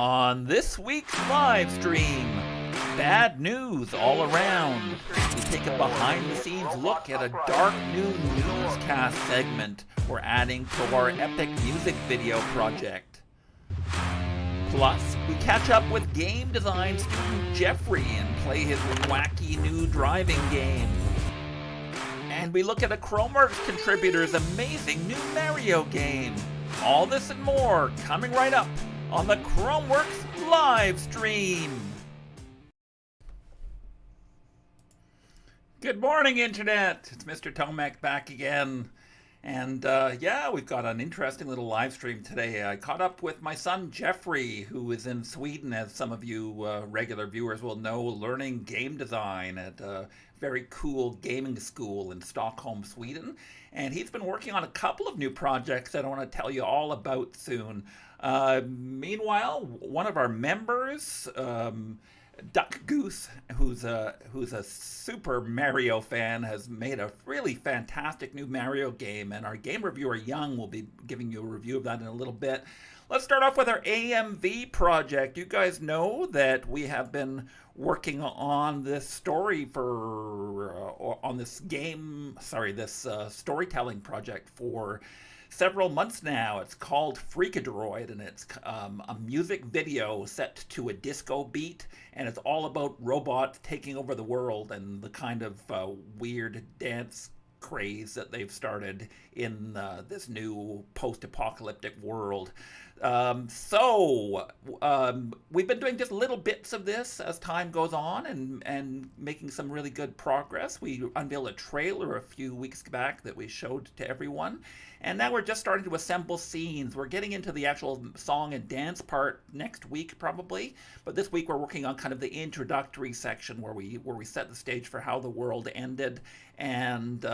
On this week's live stream, bad news all around. We take a behind-the-scenes look at a dark new newscast segment we're adding to our epic music video project. Plus, we catch up with game design student Jeffrey and play his wacky new driving game. And we look at a Chromeworks contributor's amazing new Mario game. All this and more coming right up on the Chromeworks live stream. Good morning, Internet. It's Mr. Tomek back again. And we've got an interesting little live stream today. I caught up with my son Jeffrey, who is in Sweden, as some of you regular viewers will know, learning game design at a very cool gaming school in Stockholm, Sweden. And he's been working on a couple of new projects that I want to tell you all about soon. Meanwhile, one of our members, Duck Goose, who's a super Mario fan, has made a really fantastic new Mario game, and our game reviewer Young will be giving you a review of that in a little bit. Let's start off with our AMV project. You guys know that we have been working on this story this storytelling project for several months now. It's called Freakadroid, and it's a music video set to a disco beat, and it's all about robots taking over the world and the kind of weird dance craze that they've started in this new post-apocalyptic world. We've been doing just little bits of this as time goes on and making some really good progress. We unveiled a trailer a few weeks back that we showed to everyone, and now we're just starting to assemble scenes. We're getting into the actual song and dance part next week probably, but this week we're working on kind of the introductory section where we set the stage for how the world ended and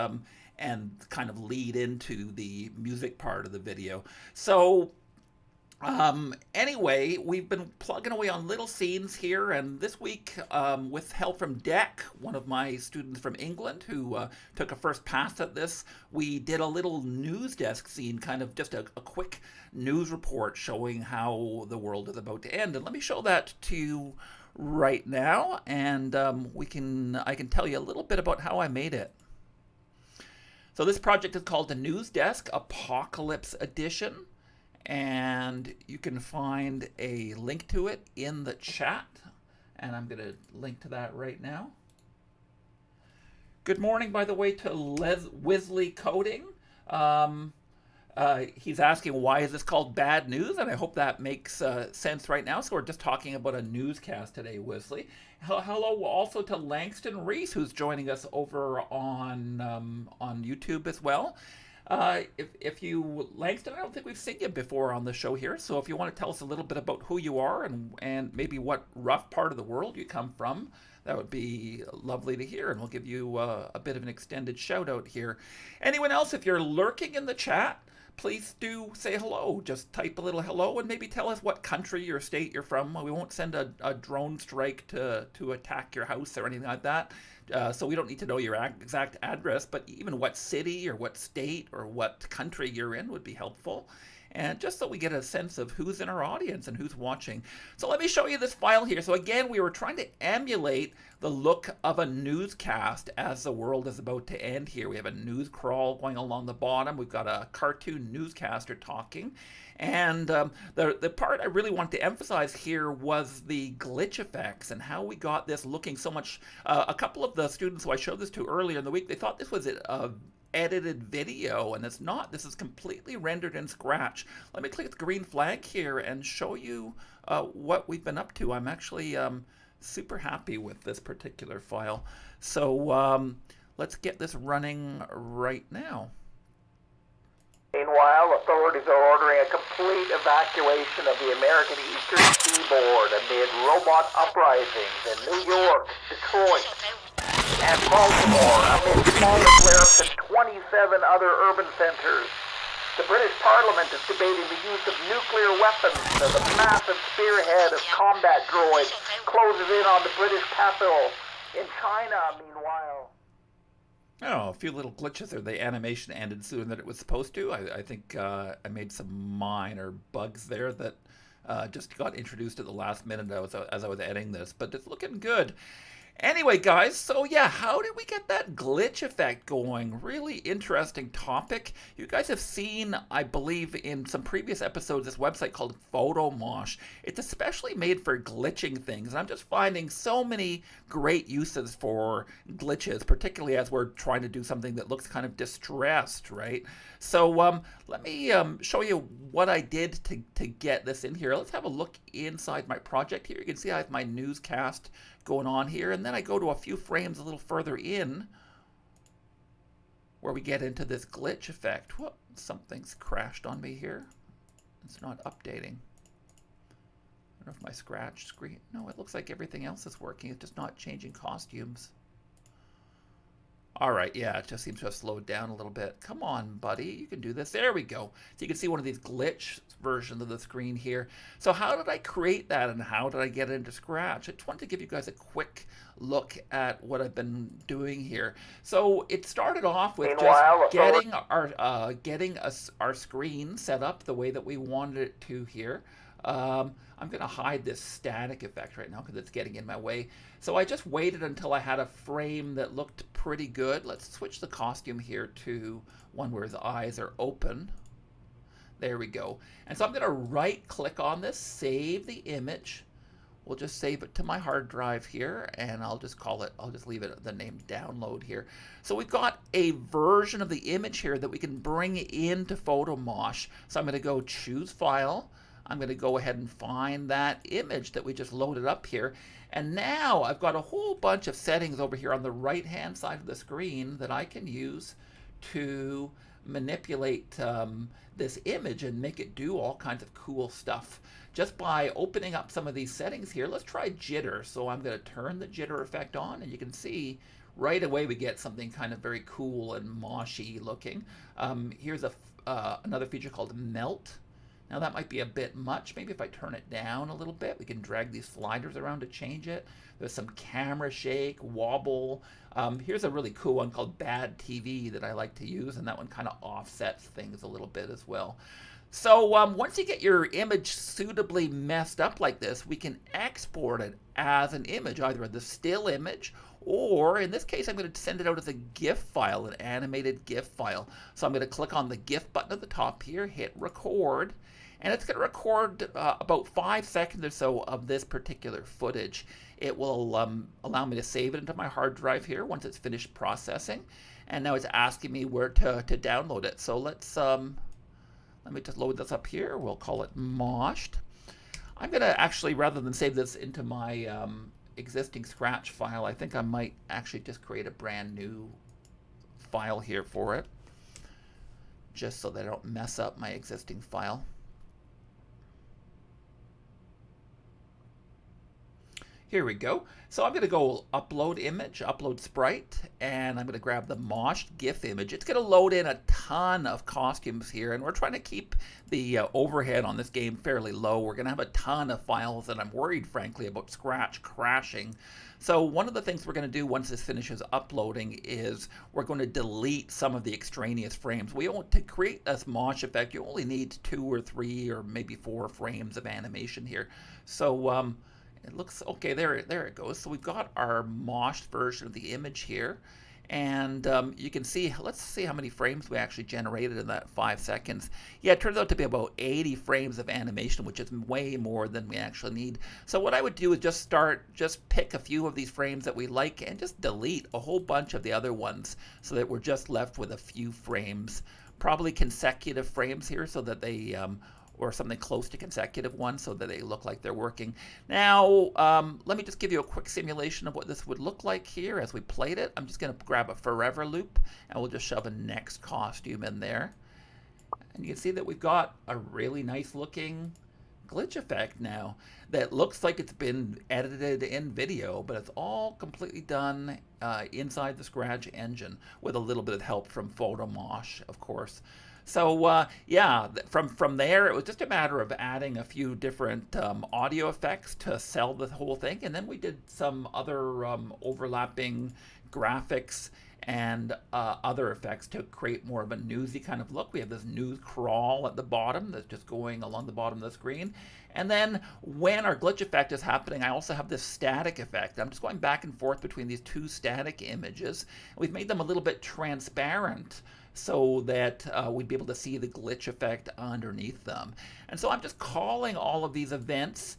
kind of lead into the music part of the video. So anyway, we've been plugging away on little scenes here, and this week, with help from Deck, one of my students from England who took a first pass at this, we did a little news desk scene, kind of just a quick news report showing how the world is about to end. And let me show that to you right now, and I can tell you a little bit about how I made it. So this project is called the News Desk Apocalypse Edition, and you can find a link to it in the chat, and I'm going to link to that right now. Good morning, by the way, to Wisley Coding. He's asking, why is this called Bad News? And I hope that makes sense right now. So we're just talking about a newscast today, Wisley. Hello also to Langston Reese, who's joining us over on YouTube as well. If you, Langston, I don't think we've seen you before on the show here. So if you want to tell us a little bit about who you are and maybe what rough part of the world you come from, that would be lovely to hear, and we'll give you a bit of an extended shout out here. Anyone else, if you're lurking in the chat, please do say hello. Just type a little hello and maybe tell us what country or state you're from. We won't send a drone strike to attack your house or anything like that. So we don't need to know your exact address, but even what city or what state or what country you're in would be helpful. And just so we get a sense of who's in our audience and who's watching. So let me show you this file here. So again, we were trying to emulate the look of a newscast as the world is about to end here. We have a news crawl going along the bottom. We've got a cartoon newscaster talking. And the part I really wanted to emphasize here was the glitch effects and how we got this looking so much. A couple of the students who I showed this to earlier in the week, they thought this was a edited video, and it's not. This is completely rendered in Scratch. Let me click the green flag here and show you what we've been up to. I'm actually super happy with this particular file. So let's get this running right now. Meanwhile, authorities are ordering a complete evacuation of the American Eastern Seaboard amid robot uprisings in New York, Detroit, and Baltimore, amid small flare-ups in 27 other urban centers. The British Parliament is debating the use of nuclear weapons as a massive spearhead of combat droids closes in on the British capital. In China, meanwhile... Oh, a few little glitches there. The animation ended sooner than it was supposed to. I think I made some minor bugs there that Just got introduced at the last minute as I was editing this, but it's looking good. Anyway, guys, so yeah, how did we get that glitch effect going? Really interesting topic. You guys have seen, I believe, in some previous episodes, this website called PhotoMosh. It's especially made for glitching things, and I'm just finding so many great uses for glitches, particularly as we're trying to do something that looks kind of distressed, right? So let me show you what I did to get this in here. Let's have a look inside my project here. You can see I have my newscast going on here, and then I go to a few frames a little further in where we get into this glitch effect. Whoop, something's crashed on me here. It's not updating. I don't know if my scratch screen, no, it looks like everything else is working. It's just not changing costumes. All right, yeah, it just seems to have slowed down a little bit. Come on, buddy, you can do this. There we go. So you can see one of these glitch versions of the screen here. So how did I create that, and how did I get it into Scratch? I just wanted to give you guys a quick look at what I've been doing here. So it started off with just getting our screen set up the way that we wanted it to here. I'm going to hide this static effect right now because it's getting in my way. So I just waited until I had a frame that looked pretty good. Let's switch the costume here to one where his eyes are open. There we go. And so I'm going to right click on this, save the image. We'll just save it to my hard drive here, and I'll just leave it the name download here. So we've got a version of the image here that we can bring into PhotoMosh. So I'm going to go choose file. I'm going to go ahead and find that image that we just loaded up here. And now I've got a whole bunch of settings over here on the right-hand side of the screen that I can use to manipulate this image and make it do all kinds of cool stuff. Just by opening up some of these settings here, let's try jitter. So I'm going to turn the jitter effect on, and you can see right away we get something kind of very cool and moshy looking. Here's another feature called melt. Now that might be a bit much. Maybe if I turn it down a little bit, we can drag these sliders around to change it. There's some camera shake, wobble. Here's a really cool one called Bad TV that I like to use, and that one kind of offsets things a little bit as well. So once you get your image suitably messed up like this, we can export it as an image, either as a still image, or in this case, I'm going to send it out as a GIF file, an animated GIF file. So I'm going to click on the GIF button at the top here, hit record, and it's going to record about 5 seconds or so of this particular footage. It will allow me to save it into my hard drive here once it's finished processing. And now it's asking me where to download it. So let me just load this up here. We'll call it Moshed. I'm going to actually, rather than save this into my existing Scratch file, I think I might actually just create a brand new file here for it, just so that I don't mess up my existing file. Here we go. So I'm going to go upload image, upload sprite, and I'm going to grab the Moshed GIF image. It's going to load in a ton of costumes here, and we're trying to keep the overhead on this game fairly low. We're going to have a ton of files, and I'm worried, frankly, about Scratch crashing. So one of the things we're going to do once this finishes uploading is we're going to delete some of the extraneous frames. To create this mosh effect, you only need 2 or 3 or maybe 4 frames of animation here. So it looks okay. There it goes. So we've got our moshed version of the image here, and you can see. Let's see how many frames we actually generated in that 5 seconds. Yeah, it turns out to be about 80 frames of animation, which is way more than we actually need. So what I would do is just pick a few of these frames that we like and just delete a whole bunch of the other ones, so that we're just left with a few frames, probably consecutive frames here, so that they or something close to consecutive ones, so that they look like they're working. Now, let me just give you a quick simulation of what this would look like here as we played it. I'm just going to grab a forever loop, and we'll just shove a next costume in there. And you can see that we've got a really nice looking glitch effect now that looks like it's been edited in video, but it's all completely done inside the Scratch engine with a little bit of help from PhotoMosh, of course. So yeah, from there, it was just a matter of adding a few different audio effects to sell the whole thing. And then we did some other overlapping graphics and other effects to create more of a newsy kind of look. We have this news crawl at the bottom that's just going along the bottom of the screen. And then when our glitch effect is happening, I also have this static effect. I'm just going back and forth between these two static images. We've made them a little bit transparent so that we'd be able to see the glitch effect underneath them. And so I'm just calling all of these events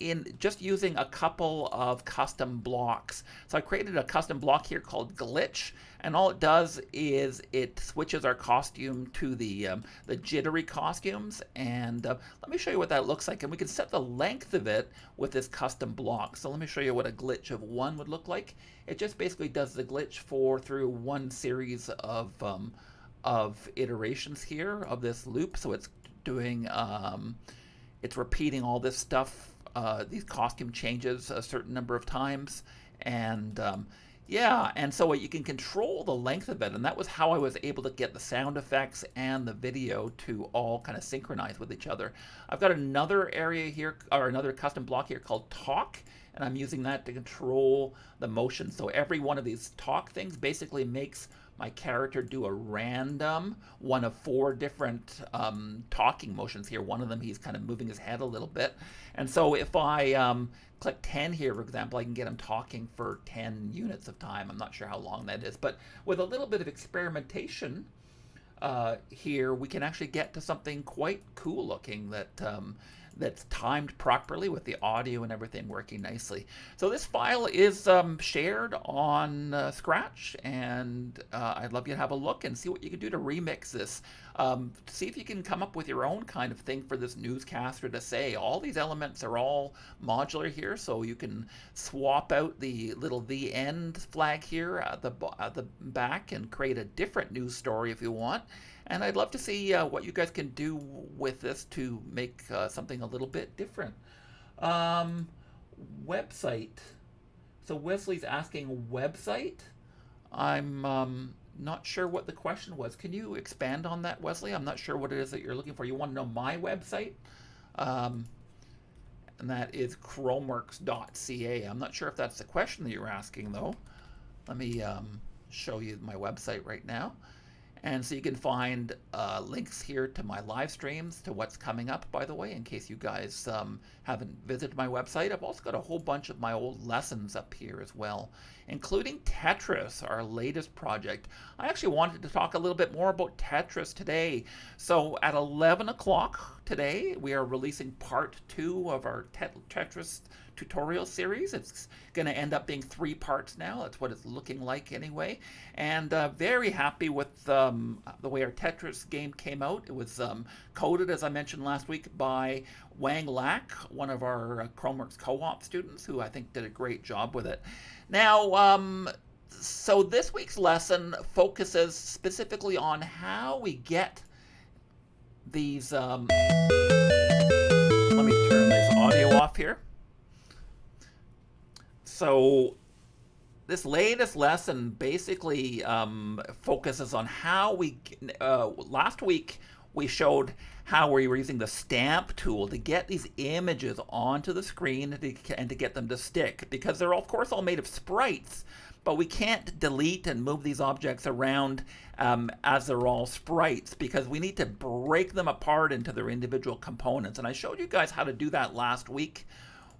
in just using a couple of custom blocks. So I created a custom block here called glitch, and all it does is it switches our costume to the jittery costumes. And let me show you what that looks like. And we can set the length of it with this custom block. So let me show you what a glitch of 1 would look like. It just basically does the glitch through one series of iterations here of this loop. So it's doing it's repeating all this stuff, these costume changes a certain number of times, and yeah, and so you can control the length of it, and that was how I was able to get the sound effects and the video to all kind of synchronize with each other. I've got another area here, or another custom block here called talk, and I'm using that to control the motion. So every one of these talk things basically makes my character do a random one of 4 different talking motions here. One of them, he's kind of moving his head a little bit. And so if I click 10 here, for example, I can get him talking for 10 units of time. I'm not sure how long that is, but with a little bit of experimentation here, we can actually get to something quite cool looking that's timed properly with the audio and everything working nicely. So this file is shared on Scratch, and I'd love you to have a look and see what you can do to remix this. See if you can come up with your own kind of thing for this newscaster to say. All these elements are all modular here, so you can swap out the little "the end" flag here at the back and create a different news story if you want. And I'd love to see what you guys can do with this to make something a little bit different. Website. So Wesley's asking website. I'm not sure what the question was. Can you expand on that, Wesley? I'm not sure what it is that you're looking for. You want to know my website? And that is chromeworks.ca. I'm not sure if that's the question that you're asking, though. Let me show you my website right now. And so you can find links here to my live streams, to what's coming up, by the way, in case you guys haven't visited my website. I've also got a whole bunch of my old lessons up here as well, including Tetris, our latest project. I actually wanted to talk a little bit more about Tetris today. So at 11 o'clock today, we are releasing part 2 of our Tetris tutorial series. It's going to end up being 3 parts now. That's what it's looking like anyway. And very happy with the way our Tetris game came out. It was coded, as I mentioned last week, by Quang Lac, one of our Chromeworks co-op students, who I think did a great job with it. Now, so this week's lesson focuses specifically on how we get these... let me turn this audio off here. So this latest lesson basically focuses on how we, last week we showed how we were using the stamp tool to get these images onto the screen and to get them to stick, because they're of course all made of sprites, but we can't delete and move these objects around as they're all sprites, because we need to break them apart into their individual components. And I showed you guys how to do that last week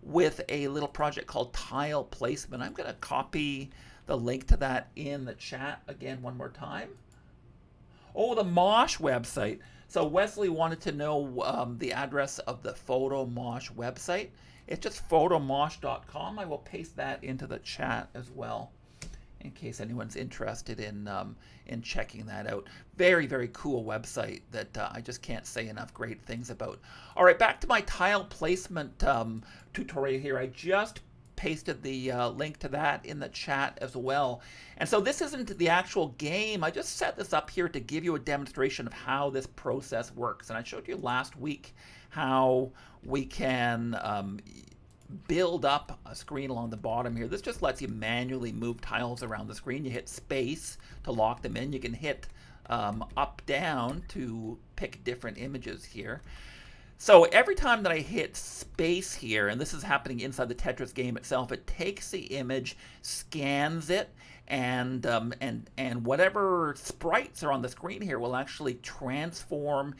with a little project called Tile Placement. I'm going to copy the link to that in the chat again one more time. Oh, the Mosh website. So Wesley wanted to know the address of the PhotoMosh website. It's just photomosh.com. I will paste that into the chat as well, in case anyone's interested in checking that out. Very, very cool website that I just can't say enough great things about. All right, back to my tile placement tutorial here. I just pasted the link to that in the chat as well. And so this isn't the actual game. I just set this up here to give you a demonstration of how this process works. And I showed you last week how we can build up a screen along the bottom here. This just lets you manually move tiles around the screen. You hit space to lock them in. You can hit up, down to pick different images here. So every time that I hit space here, and this is happening inside the Tetris game itself, it takes the image, scans it, and whatever sprites are on the screen here will actually transform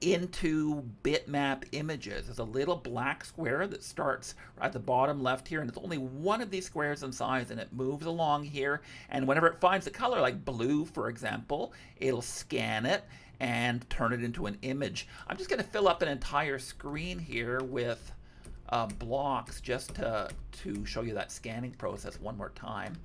into bitmap images. There's a little black square that starts at the bottom left here, and it's only one of these squares in size, and it moves along here, and whenever it finds a color like blue, for example, it'll scan it and turn it into an image. I'm just going to fill up an entire screen here with blocks just to show you that scanning process one more time.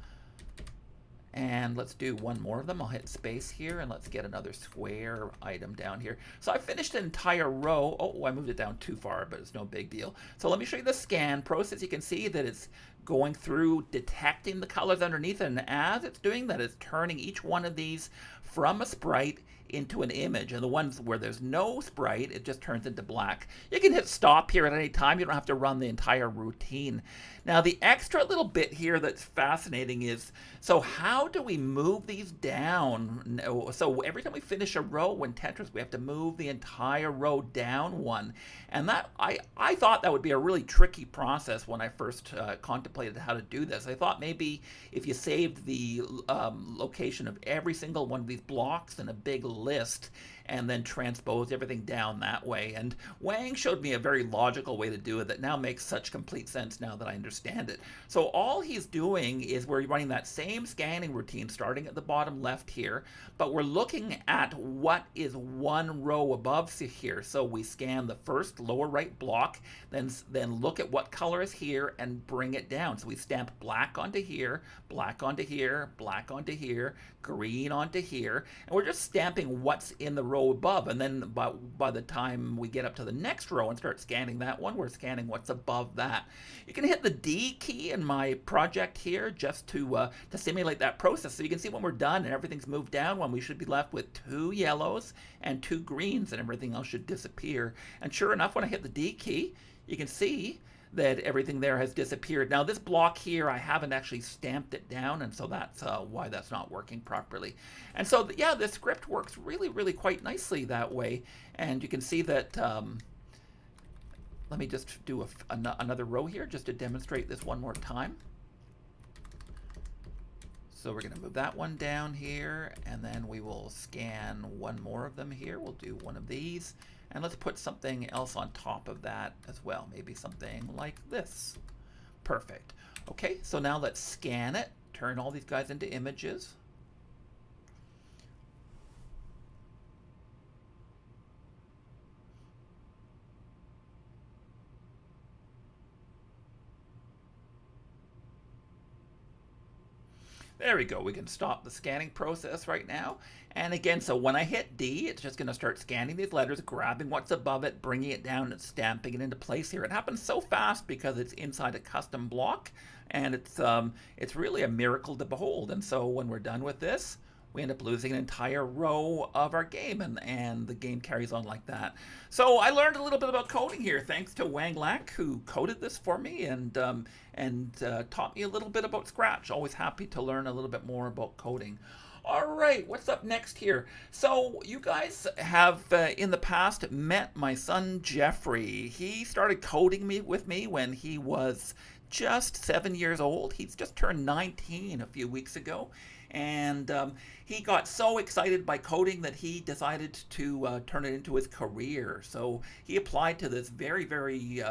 And let's do one more of them. I'll hit space here, and let's get another square item down here. So I finished an entire row. Oh, I moved it down too far, but it's no big deal. So let me show you the scan process. You can see that it's going through detecting the colors underneath it, and as it's doing that, it's turning each one of these from a sprite into an image, and the ones where there's no sprite, it just turns into black. You can hit stop here at any time. You don't have to run the entire routine. Now, the extra little bit here that's fascinating is, so how do we move these down? So every time we finish a row in Tetris, we have to move the entire row down one. And that I thought that would be a really tricky process when I first contemplated how to do this. I thought maybe if you saved the location of every single one of these blocks in a big list and then transpose everything down that way. And Wang showed me a very logical way to do it that now makes such complete sense now that I understand it. So all he's doing is we're running that same scanning routine starting at the bottom left here, but we're looking at what is one row above here. So we scan the first lower right block, then look at what color is here and bring it down. So we stamp black onto here, black onto here, black onto here, green onto here, and we're just stamping what's in the row above. And then by the time we get up to the next row and start scanning that one, we're scanning what's above that. You can hit the D key in my project here just to simulate that process. So you can see when we're done and everything's moved down, when we should be left with 2 yellows and 2 greens, and everything else should disappear. And sure enough, when I hit the D key, you can see that everything there has disappeared. Now this block here, I haven't actually stamped it down, and so that's why that's not working properly. And so, yeah, this script works really, really quite nicely that way. And you can see that, let me just do another row here just to demonstrate this one more time. So we're going to move that one down here, and then we will scan one more of them here. We'll do one of these. And let's put something else on top of that as well. Maybe something like this. Perfect. Okay, so now let's scan it. Turn all these guys into images. There we go. We can stop the scanning process right now. And again, so when I hit D, it's just going to start scanning these letters, grabbing what's above it, bringing it down, and stamping it into place here. It happens so fast because it's inside a custom block, and it's really a miracle to behold. And so when we're done with this, we end up losing an entire row of our game, and the game carries on like that. So I learned a little bit about coding here, thanks to Quang Lac, who coded this for me and taught me a little bit about Scratch. Always happy to learn a little bit more about coding. All right, what's up next here? So you guys have in the past met my son Jeffrey. He started coding with me when he was just 7 years old. He's just turned 19 a few weeks ago. And he got so excited by coding that he decided to turn it into his career. So he applied to this very, very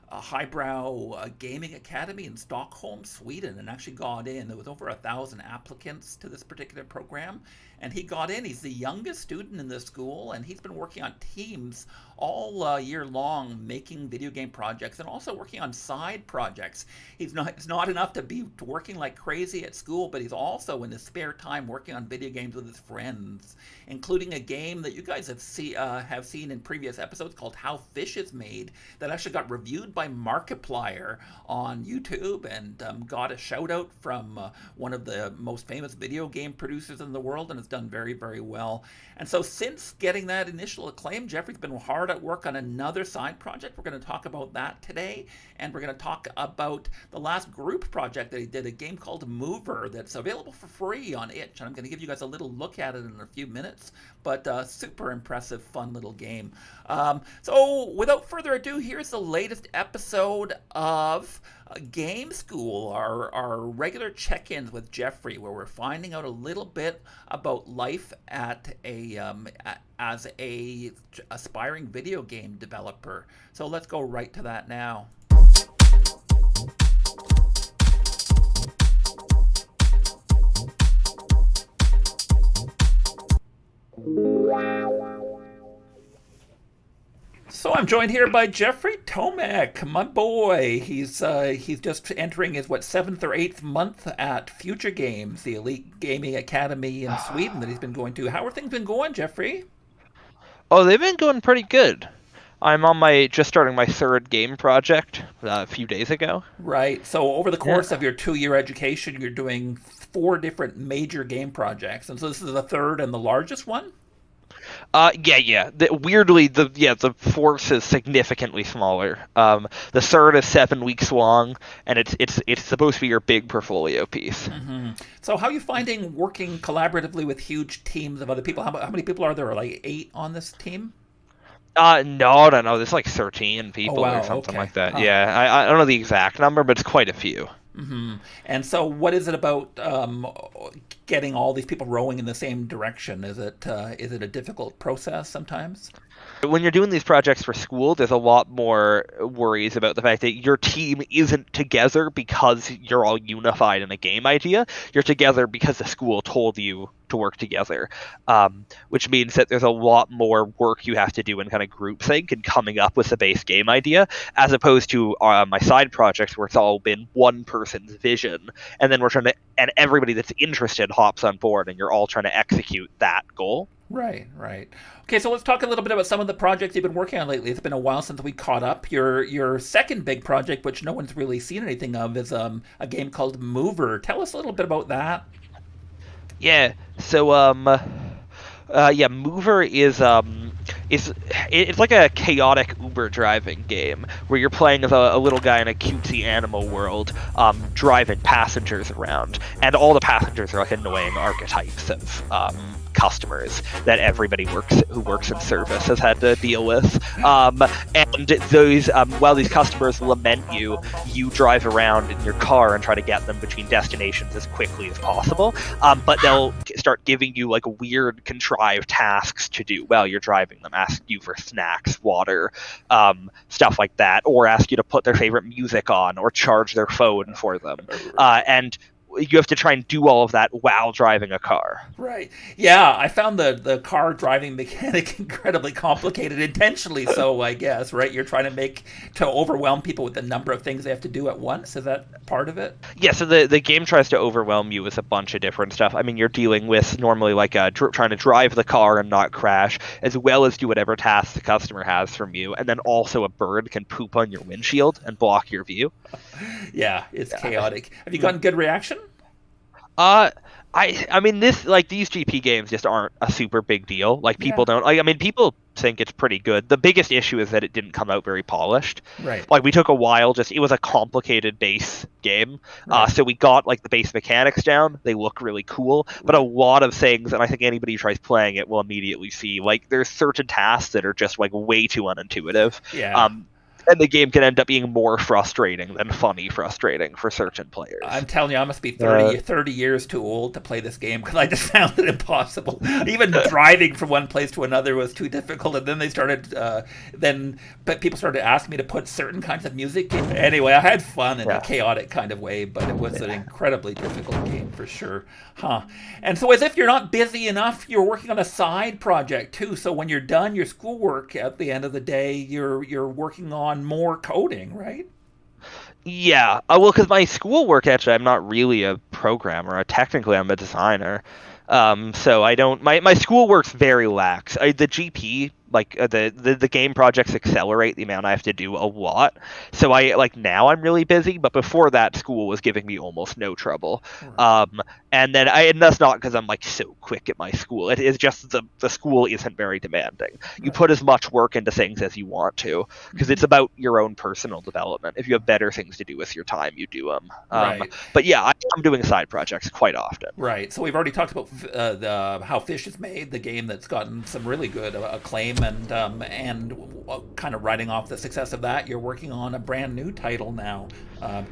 highbrow gaming academy in Stockholm, Sweden, and actually got in. There was over 1,000 applicants to this particular program, and he got in. He's the youngest student in the school, and he's been working on teams all year long, making video game projects and also working on side projects. It's not enough to be working like crazy at school, but he's also in his spare time working on video games with his friends, including a game that you guys have seen in previous episodes called How Fish is Made that actually got reviewed by Markiplier on YouTube and got a shout out from one of the most famous video game producers in the world, and has done very, very well. And so since getting that initial acclaim, Jeffrey's been hard at work on another side project. We're going to talk about that today, and we're going to talk about the last group project that he did, a game called Mover that's available for free on itch, and I'm going to give you guys a little look at it in a few minutes, but super impressive, fun little game. So without further ado, here's the latest episode of Game School, our regular check-ins with Jeffrey, where we're finding out a little bit about life at as a aspiring video game developer. So let's go right to that now. So I'm joined here by Jeffrey Tomek, my boy. He's just entering his 7th or 8th month at Future Games, the elite gaming academy in Sweden that he's been going to. How are things been going, Jeffrey? Oh, they've been going pretty good. I'm on just starting my 3rd game project a few days ago. Right. So over the course of your 2-year education, you're doing 4 different major game projects, and so this is the 3rd and the largest one. Yeah. Weirdly, the force is significantly smaller. The 3rd is 7 weeks long, and it's supposed to be your big portfolio piece. Mm-hmm. So how are you finding working collaboratively with huge teams of other people? How many people are there? Like 8 on this team? No. There's like 13 people or something like that. Huh. Yeah, I don't know the exact number, but it's quite a few. Mm-hmm. And so what is it about getting all these people rowing in the same direction? Is it a difficult process sometimes? When you're doing these projects for school, there's a lot more worries about the fact that your team isn't together because you're all unified in a game idea. You're together because the school told you to work together, which means that there's a lot more work you have to do in kind of groupthink and coming up with the base game idea, as opposed to my side projects where it's all been one person's vision, and then and everybody that's interested hops on board, and you're all trying to execute that goal. Right. Okay, so let's talk a little bit about some of the projects you've been working on lately. It's been a while since we caught up. Your second big project, which no one's really seen anything of, is a game called Mover. Tell us a little bit about that. Yeah. So Mover is it's like a chaotic Uber driving game where you're playing as a little guy in a cutesy animal world, driving passengers around, and all the passengers are like annoying archetypes of customers that everybody who works in service has had to deal with. And those while these customers lament you drive around in your car and try to get them between destinations as quickly as possible. But they'll start giving you like weird contrived tasks to do while you're driving them, ask you for snacks, water, stuff like that, or ask you to put their favorite music on or charge their phone for them. And you have to try and do all of that while driving a car. Right. Yeah, I found the car driving mechanic incredibly complicated, intentionally so, I guess, right? You're trying to overwhelm people with the number of things they have to do at once. Is that part of it? Yeah, so the game tries to overwhelm you with a bunch of different stuff. I mean, you're dealing with normally like trying to drive the car and not crash, as well as do whatever tasks the customer has from you, and then also a bird can poop on your windshield and block your view. Yeah, it's chaotic. Have you gotten good reaction? I mean, these GP games just aren't a super big deal. Like, people don't... I mean, people think it's pretty good. The biggest issue is that it didn't come out very polished. Right. Like, we took a while, it was a complicated base game. Right. So we got, like, the base mechanics down. They look really cool. But a lot of things, and I think anybody who tries playing it will immediately see, like, there's certain tasks that are just, like, way too unintuitive. Yeah. And the game can end up being more frustrating than funny frustrating for certain players. I'm telling you, I must be 30 years too old to play this game because I just found it impossible. Even driving from one place to another was too difficult. And then they started, but people started asking me to put certain kinds of music in. Anyway, I had fun in a chaotic kind of way, but it was an incredibly difficult game for sure. And so as if you're not busy enough, you're working on a side project too. So when you're done your schoolwork at the end of the day, you're working on more coding, right? Yeah. Well, because my schoolwork, actually, I'm not really a programmer. Technically, I'm a designer. So I don't... My schoolwork's very lax. The GP the game projects accelerate the amount I have to do a lot. So now I'm really busy, but before that, school was giving me almost no trouble. And that's not because I'm so quick at my school. It is just the school isn't very demanding. You put as much work into things as you want to, because it's about your own personal development. If you have better things to do with your time, you do them. But yeah, I'm doing side projects quite often. Right. So we've already talked about how Fish is made, the game that's gotten some really good acclaim, and kind of riding off the success of that, you're working on a brand new title now.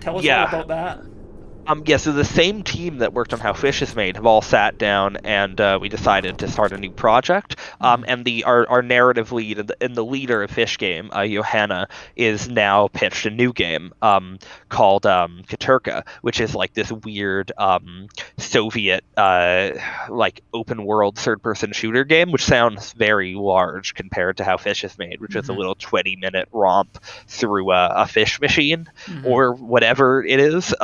Tell us all about that. So the same team that worked on How Fish is Made have all sat down, and we decided to start a new project. And our narrative lead and the leader of Fish Game, Yana, is now pitched a new game called Katurka, which is this weird Soviet open world third-person shooter game, which sounds very large compared to How Fish is Made, which is a little 20-minute romp through a fish machine or whatever it is.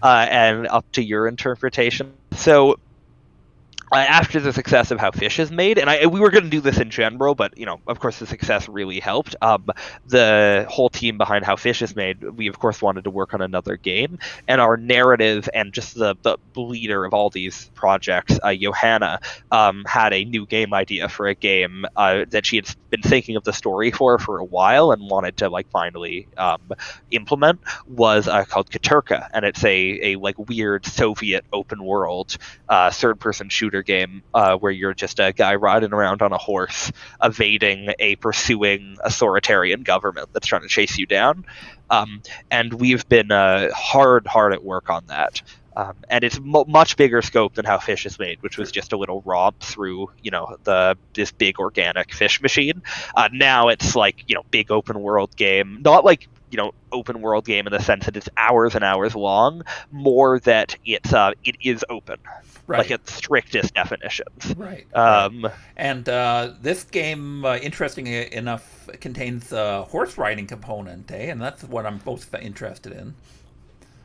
And up to your interpretation. So after the success of How Fish is Made, and we were going to do this in general, but of course the success really helped. The whole team behind How Fish is Made, we of course wanted to work on another game, and our narrative and just the leader of all these projects, Johanna, had a new game idea for a game that she had been thinking of the story for a while and wanted to finally implement, was called Katurka, and it's a weird Soviet open world third person shooter game where you're just a guy riding around on a horse evading a pursuing authoritarian government that's trying to chase you down. And we've been hard at work on that. And it's much bigger scope than How Fish is Made, which was just a little romp through, this big organic fish machine. Now it's big open world game, not open world game in the sense that it's hours and hours long, more that it is open. Right. Its strictest definitions. Right. And this game, interestingly enough, contains a horse riding component, and that's what I'm most interested in.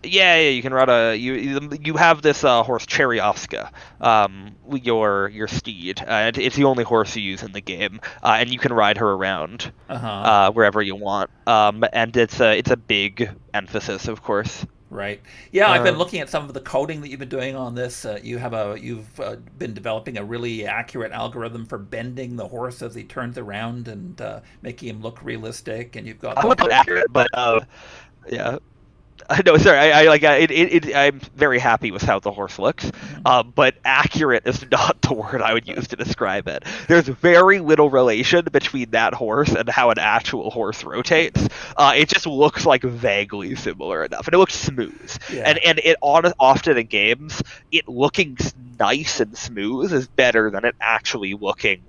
Yeah, you can ride you have this horse Cherryovska, your steed. And it's the only horse you use in the game, and you can ride her around wherever you want. And it's a big emphasis, of course. Right. Yeah, I've been looking at some of the coding that you've been doing on this. You've been developing a really accurate algorithm for bending the horse as he turns around and making him look realistic. And you've got accurate, but yeah. No, sorry. I'm very happy with how the horse looks, but accurate is not the word I would use to describe it. There's very little relation between that horse and how an actual horse rotates. It just looks vaguely similar enough, and it looks smooth. Yeah. And it often in games, it looking nice and smooth is better than it actually looking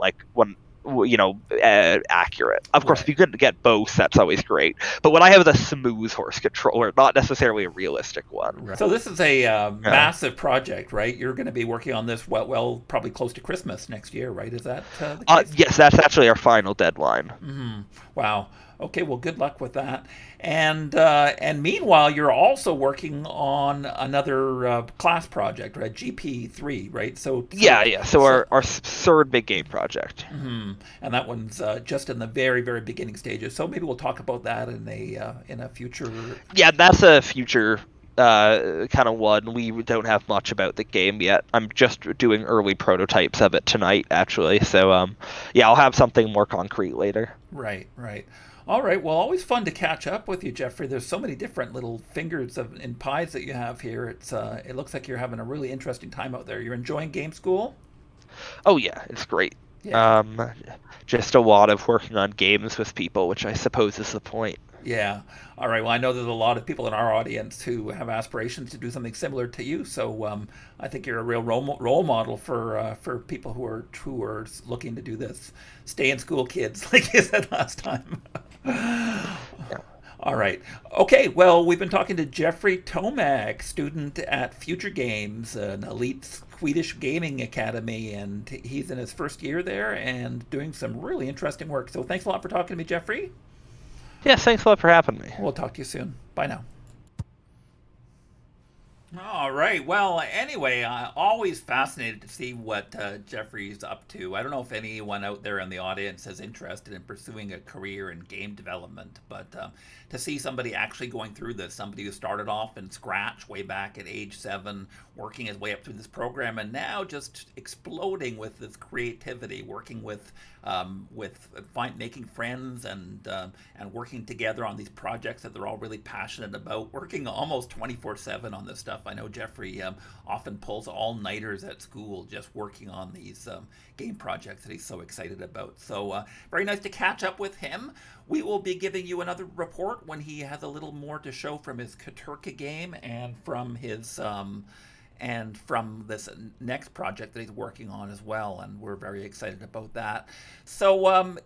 accurate. Of course, if you couldn't get both, that's always great. But when I have the smooth horse controller, not necessarily a realistic one. Right. So this is a massive project, right? You're going to be working on this well, probably close to Christmas next year, right? Is that the case? Yes, that's actually our final deadline. Mm-hmm. Wow. Okay, well, good luck with that. And meanwhile, you're also working on another class project, right? GP3, right? So our third big game project. Mm-hmm. And that one's just in the very, very beginning stages. So maybe we'll talk about that in a future. Yeah, that's a future kind of one. We don't have much about the game yet. I'm just doing early prototypes of it tonight, actually. So I'll have something more concrete later. Right. All right. Well, always fun to catch up with you, Jeffrey. There's so many different little fingers in pies that you have here. It looks like you're having a really interesting time out there. You're enjoying game school? Oh yeah, it's great. Yeah. Just a lot of working on games with people, which I suppose is the point. Yeah. All right. Well, I know there's a lot of people in our audience who have aspirations to do something similar to you. So I think you're a real role model for people who are looking to do this. Stay in school, kids, like you said last time. Yeah. All right. Okay. Well, we've been talking to Jeffrey Tomac, student at Future Games, an elite Swedish gaming academy, and he's in his first year there and doing some really interesting work. So thanks a lot for talking to me, Jeffrey. Yeah, thanks a lot for having me. We'll talk to you soon. Bye now. All right. Well, anyway, always fascinated to see what Jeffrey's up to. I don't know if anyone out there in the audience is interested in pursuing a career in game development, but to see somebody actually going through this, somebody who started off in Scratch way back at age 7, working his way up through this program, and now just exploding with this creativity, working with making friends and working together on these projects that they're all really passionate about, working almost 24/7 on this stuff. I know Jeffrey often pulls all-nighters at school just working on these game projects that he's so excited about. So very nice to catch up with him. We will be giving you another report when he has a little more to show from his Katurka game and from his and from this next project that he's working on as well, and we're very excited about that. So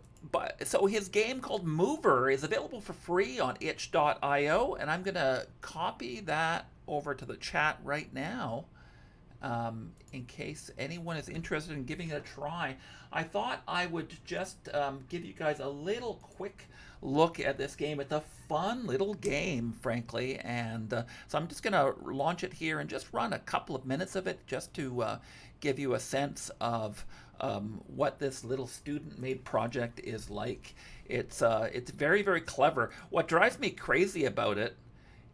so his game called Mover is available for free on itch.io, and I'm gonna copy that over to the chat right now, in case anyone is interested in giving it a try. I thought I would just give you guys a little quick look at this game. It's a fun little game, frankly, and so I'm just going to launch it here and just run a couple of minutes of it just to give you a sense of what this little student-made project is like. It's very, very clever. What drives me crazy about it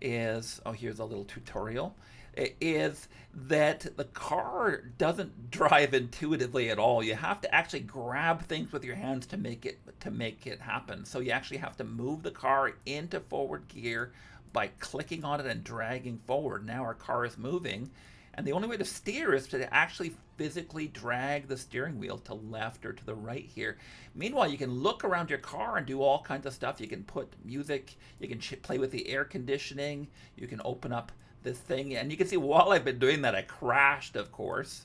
is, oh, here's a little tutorial, is that the car doesn't drive intuitively at all. You have to actually grab things with your hands to make it happen. So you actually have to move the car into forward gear by clicking on it and dragging forward. Now our car is moving, and the only way to steer is to actually physically drag the steering wheel to left or to the right here. Meanwhile, you can look around your car and do all kinds of stuff. You can put music, you can play with the air conditioning, you can open up this thing, and you can see while I've been doing that, I crashed, of course,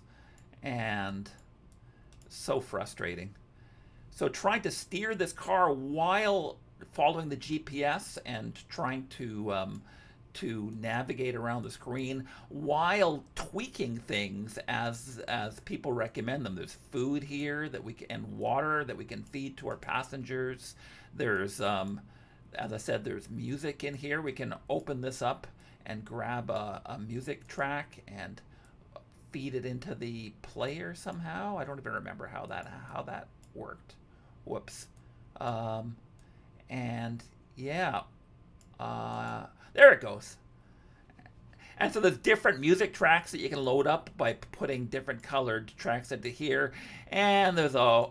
and so frustrating. So trying to steer this car while following the GPS and trying to navigate around the screen while tweaking things as people recommend them. There's food here that and water that we can feed to our passengers. There's as I said, there's music in here. We can open this up and grab a music track and feed it into the player somehow. I don't even remember how that worked. Whoops. And yeah, there it goes. And so there's different music tracks that you can load up by putting different colored tracks into here. And there's a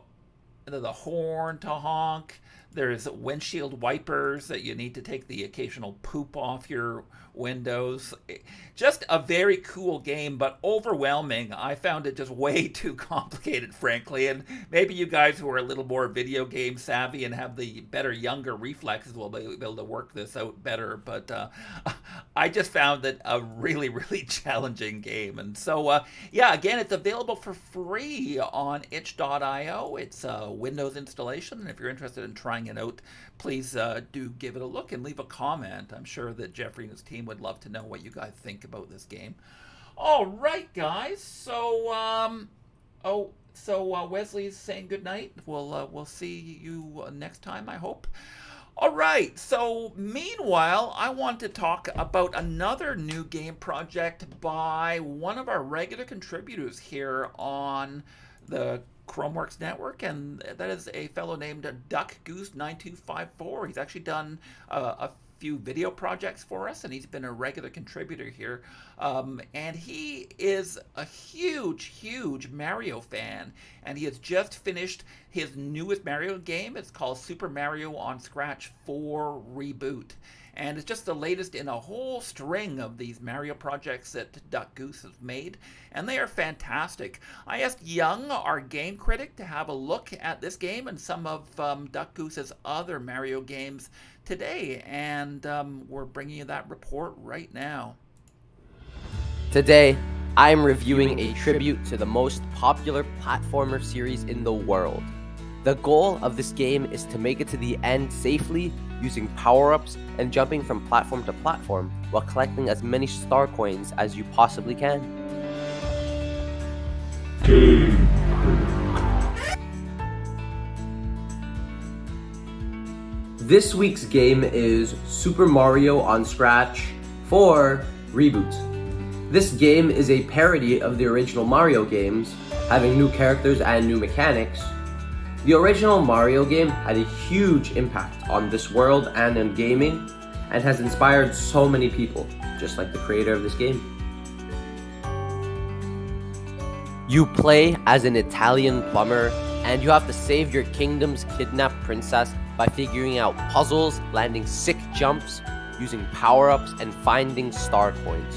horn to honk. There's windshield wipers that you need to take the occasional poop off your windows. Just a very cool game, but overwhelming. I found it just way too complicated, frankly. And maybe you guys who are a little more video game savvy and have the better younger reflexes will be able to work this out better. But I just found it a really, really challenging game. And so, yeah, again, it's available for free on itch.io. It's a Windows installation. And if you're interested in trying it out, please do give it a look and leave a comment. I'm sure that Jeffrey and his team would love to know what you guys think about this game. All right, guys. So, Wesley's saying good night. We'll see you next time, I hope. All right. So, meanwhile, I want to talk about another new game project by one of our regular contributors here on the Chromeworks network, and that is a fellow named DuckGoose9254. He's actually done a few video projects for us, and he's been a regular contributor here. And he is a huge Mario fan, and he has just finished his newest Mario game. It's called Super Mario on Scratch 4 Reboot. And it's just the latest in a whole string of these Mario projects that Duck Goose has made, and they are fantastic. I asked Young, our game critic, to have a look at this game and some of Duck Goose's other Mario games today, and we're bringing you that report right now. Today, I'm reviewing a tribute to the most popular platformer series in the world. The goal of this game is to make it to the end safely, using power-ups and jumping from platform to platform while collecting as many star coins as you possibly can. This week's game is Super Mario on Scratch 4 Reboot. This game is a parody of the original Mario games, having new characters and new mechanics. The original Mario game had a huge impact on this world and in gaming, and has inspired so many people, just like the creator of this game. You play as an Italian plumber, and you have to save your kingdom's kidnapped princess by figuring out puzzles, landing sick jumps, using power-ups, and finding star coins.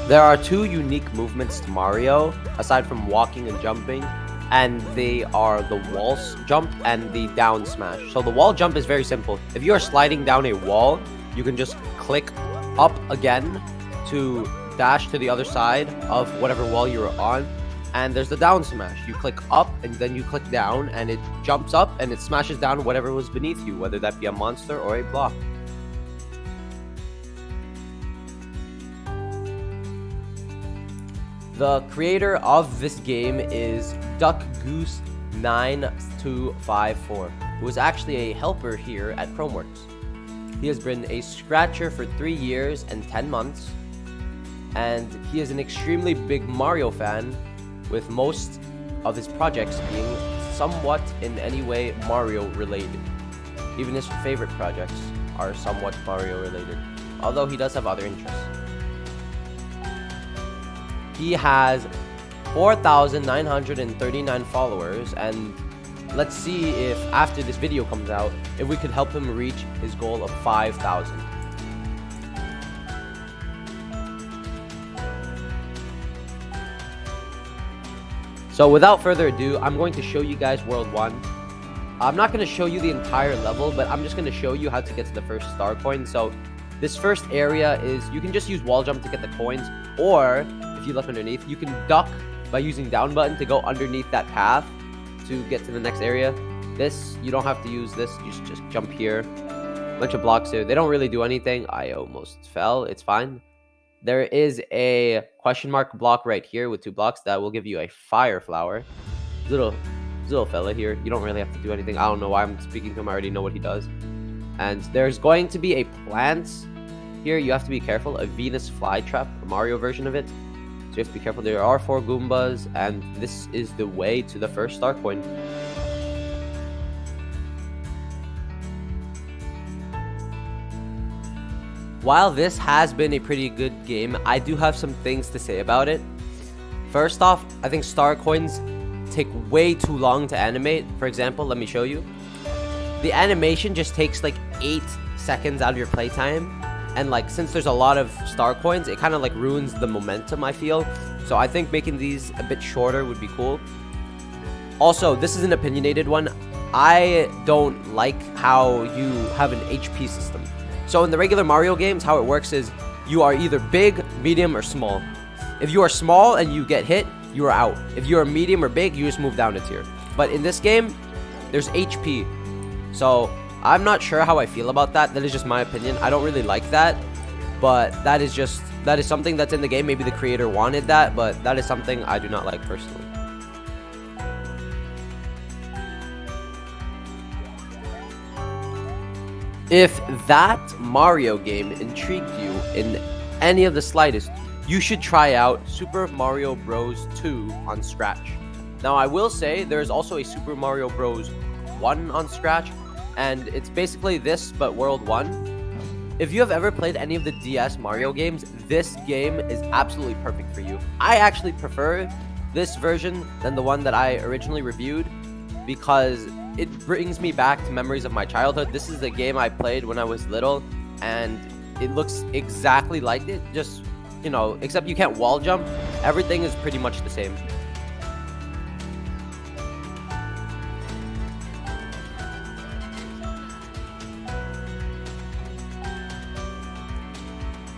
There are two unique movements to Mario, aside from walking and jumping, and they are the wall jump and the down smash. So the wall jump is very simple. If you are sliding down a wall, you can just click up again to dash to the other side of whatever wall you're on. And there's the down smash. You click up and then you click down, and it jumps up and it smashes down whatever was beneath you, whether that be a monster or a block. The creator of this game is DuckGoose9254, who is actually a helper here at Chromeworks. He has been a scratcher for 3 years and 10 months, and he is an extremely big Mario fan, with most of his projects being somewhat in any way Mario related. Even his favorite projects are somewhat Mario related, although he does have other interests. He has 4,939 followers, and let's see if after this video comes out, if we could help him reach his goal of 5,000. So without further ado, I'm going to show you guys World 1. I'm not going to show you the entire level, but I'm just going to show you how to get to the first star coin. So this first area is, you can just use wall jump to get the coins, or if you look underneath, you can duck by using down button to go underneath that path to get to the next area. This, you don't have to use this, you just jump here. Bunch of blocks here, they don't really do anything. I almost fell, it's fine. There is a question mark block right here with 2 blocks that will give you a fire flower. Little fella here, you don't really have to do anything. I don't know why I'm speaking to him, I already know what he does. And there's going to be a plant here, you have to be careful, a Venus flytrap, a Mario version of it. So you have to be careful. There are 4 Goombas, and this is the way to the first star coin. While this has been a pretty good game, I do have some things to say about it. First off, I think star coins take way too long to animate. For example, let me show you. The animation just takes like 8 seconds out of your playtime. And like, since there's a lot of star coins, it kind of like ruins the momentum, I feel. So I think making these a bit shorter would be cool. Also, this is an opinionated one. I don't like how you have an HP system. So in the regular Mario games, how it works is you are either big, medium, or small. If you are small and you get hit, you are out. If you are medium or big, you just move down a tier. But in this game, there's HP. So I'm not sure how I feel about that. That is just my opinion. I don't really like that, but that is something that's in the game. Maybe the creator wanted that, but that is something I do not like personally. If that Mario game intrigued you in any of the slightest, you should try out Super Mario Bros. 2 on Scratch. Now, I will say there's also a Super Mario Bros. 1 on Scratch, and it's basically this, but World 1. If you have ever played any of the DS Mario games, this game is absolutely perfect for you. I actually prefer this version than the one that I originally reviewed, because it brings me back to memories of my childhood. This is the game I played when I was little, and it looks exactly like it, just, you know, except you can't wall jump. Everything is pretty much the same.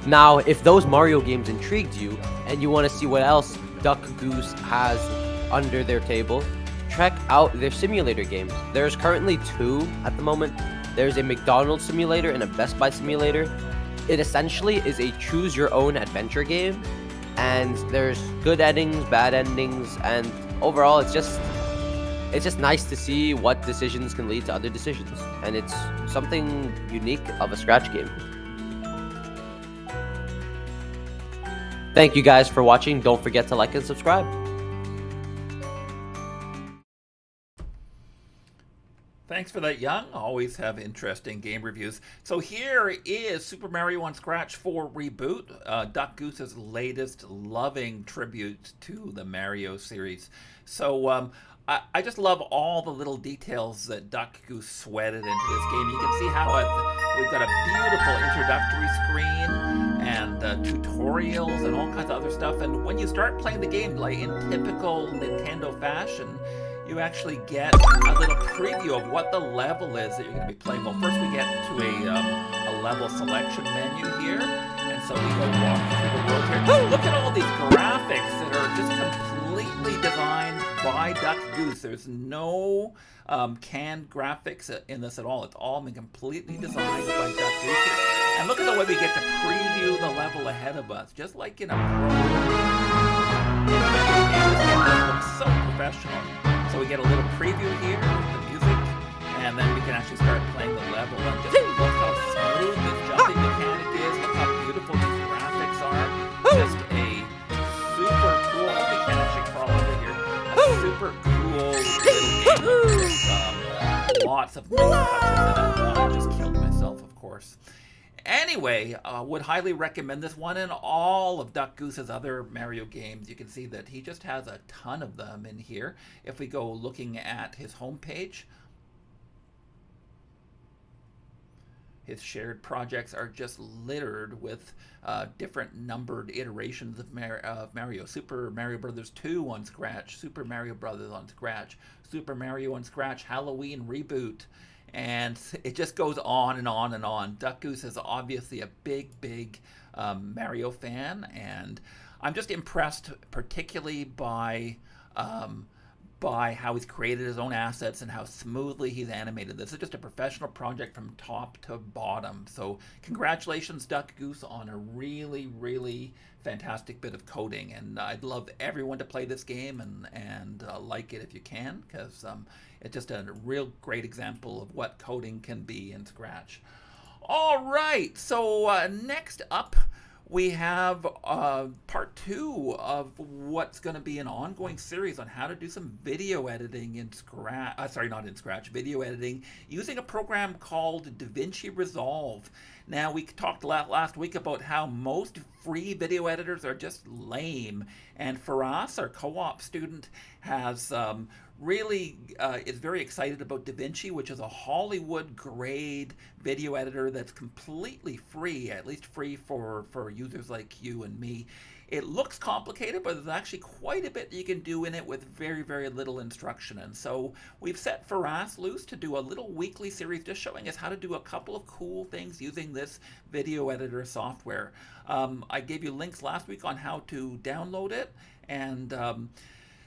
Now, if those Mario games intrigued you, and you want to see what else Duck Goose has under their table, check out their simulator games. There's currently 2 at the moment. There's a McDonald's simulator and a Best Buy simulator. It essentially is a choose-your-own adventure game, and there's good endings, bad endings, and overall it's just it's just nice to see what decisions can lead to other decisions, and it's something unique of a Scratch game. Thank you guys for watching. Don't forget to like and subscribe. Thanks for that, Young. Always have interesting game reviews. So here is Super Mario on Scratch for Reboot, Duck Goose's latest loving tribute to the Mario series. So I just love all the little details that Duck Goose sweated into this game. You can see how we've got a beautiful introductory screen and tutorials and all kinds of other stuff. And when you start playing the game, like in typical Nintendo fashion, you actually get a little preview of what the level is that you're going to be playing. Well, first we get to a level selection menu here, and so we go walk through the world here. Look at all these graphics that are just completely designed by Duck Goose. There's no canned graphics in this at all. It's all been completely designed by Duck Goose. And look at the way we get to preview the level ahead of us, just like in a pro. It looks so professional. So we get a little preview here with the music, and then we can actually start playing the level. And just look how smooth this jumping mechanic is. Look how beautiful these graphics are. Just a super cool. Oh, we can actually crawl under here. A super cool little game with lots of nice touches in it. I just killed myself, of course. Anyway, would highly recommend this one and all of Duck Goose's other Mario games. You can see that he just has a ton of them in here. If we go looking at his homepage, his shared projects are just littered with different numbered iterations of Mario. Super Mario Brothers 2 on Scratch, Super Mario Brothers on Scratch, Super Mario on Scratch, Halloween Reboot. And it just goes on and on and on. Duck Goose is obviously a big Mario fan, and I'm just impressed particularly by how he's created his own assets and how smoothly he's animated. This is just a professional project from top to bottom. So congratulations, Duck Goose, on a really fantastic bit of coding. And I'd love everyone to play this game and like it if you can, because it's just a real great example of what coding can be in Scratch. All right, so next up, we have part 2 of what's going to be an ongoing series on how to do some video editing in Scratch. Not in Scratch, video editing using a program called Davinci Resolve. Now, we talked last week about how most free video editors are just lame. And Firas, our co-op student, has really is very excited about Davinci, which is a Hollywood-grade video editor that's completely free, at least free for users like you and me. It looks complicated, but there's actually quite a bit you can do in it with very little instruction. And so we've set Firas loose to do a little weekly series just showing us how to do a couple of cool things using this video editor software. I gave you links last week on how to download it, and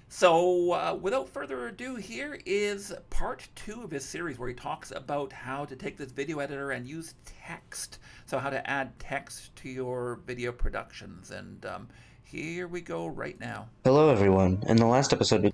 so without further ado, here is part 2 of his series where he talks about how to take this video editor and use text. So how to add text to your video productions. And here we go right now. Hello everyone. In the last episode we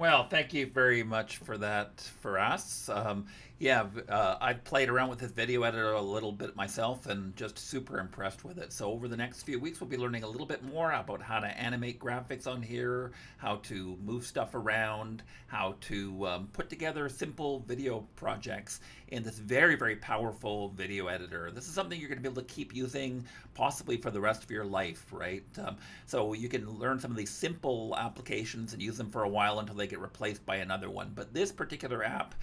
Well, thank you very much for that for us. I've played around with this video editor a little bit myself and just super impressed with it. So over the next few weeks, we'll be learning a little bit more about how to animate graphics on here, how to move stuff around, how to put together simple video projects in this very, very powerful video editor. This is something you're going to be able to keep using possibly for the rest of your life, right? So you can learn some of these simple applications and use them for a while until they get replaced by another one. But this particular app,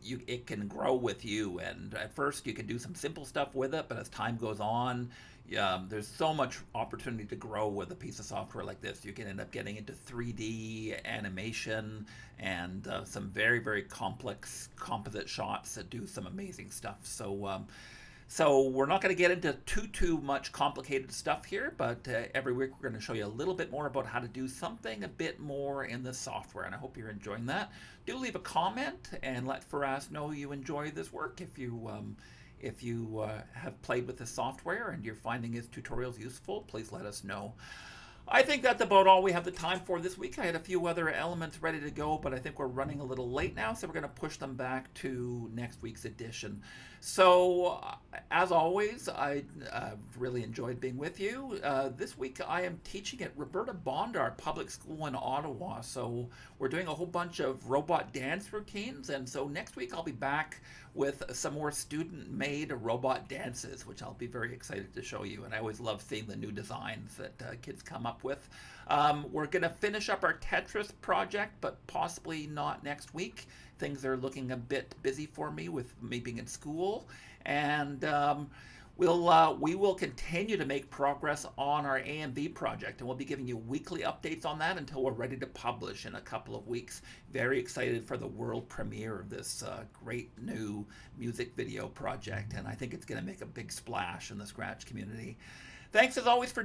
it can grow with you. And at first you can do some simple stuff with it, but as time goes on, there's so much opportunity to grow with a piece of software like this. You can end up getting into 3D animation and some very, very complex composite shots that do some amazing stuff. So we're not going to get into too much complicated stuff here, but every week we're going to show you a little bit more about how to do something a bit more in the software, and I hope you're enjoying that. Do leave a comment and let Firas know you enjoy this work. If you have played with the software and you're finding his tutorials useful, please let us know. I think that's about all we have the time for this week. I had a few other elements ready to go, but I think we're running a little late now, so we're going to push them back to next week's edition. So, as always, I really enjoyed being with you. This week I am teaching at Roberta Bondar Public School in Ottawa, so we're doing a whole bunch of robot dance routines, and so next week I'll be back with some more student-made robot dances, which I'll be very excited to show you, and I always love seeing the new designs that kids come up with. We're going to finish up our Tetris project, but possibly not next week. Things are looking a bit busy for me with me being in school, and we will continue to make progress on our AMV project, and we'll be giving you weekly updates on that until we're ready to publish in a couple of weeks. Very excited for the world premiere of this great new music video project, and I think it's going to make a big splash in the Scratch community. Thanks as always for